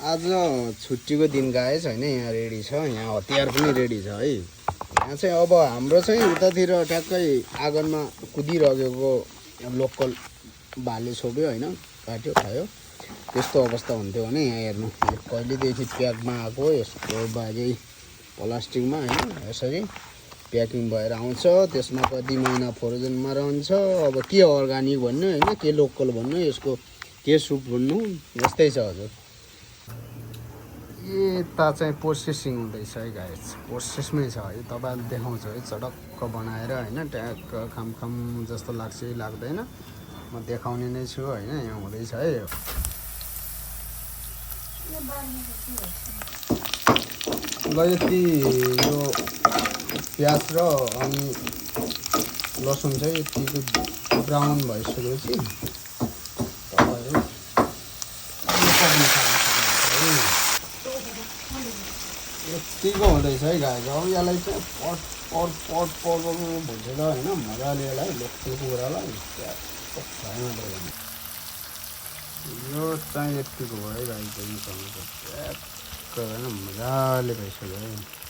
आज छुट्टीको दिन गएछ होइन यहाँ रेडी छ यहाँ हतियार पनि रेडी छ है यहाँ चाहिँ अब हाम्रो चाहिँ उतातिर ट्याक्कै आँगनमा कुदिरहेको लोकल भाले छोप्यो होइन काट्यो खायो त्यस्तो अवस्था हुन्थ्यो भने यहाँ हेर्नु कहिलेदेखि प्याकमा आएको यसको बाजे प्लास्टिकमा होइन यसरी प्याकिङ भएर आउँछ त्यसमा कति महिना फ्रोजनमा रहन्छ अब के अर्गानिक भन्नु होइन के लोकल भन्नु यसको के सुप भन्नु यस्तै छ हजुर यता चाहिँ प्रोसेसिङ हुँदैछ है गाइस प्रोसेसमै छ है तपाईँले देखाउँछ है चटक्क बनाएर होइन ट्याक्क खामखाम जस्तो लाग्छ लाग्दैन म देखाउने नै छु होइन यहाँ हुँदैछ है ल यति यो प्याज र अनि लसुन चाहिँ यतिको ब्राउन भइसकेपछि तपाईँहरू यतिको हुँदैछ है गाई अब यसलाई चाहिँ पट पट पट पट भुटेर होइन मजाले यसलाई लोकल कुखुरालाई यो चाहिँ यतिको भयो है गाई चाहिँ ट्याक्क होइन मजाले भइसक्यो है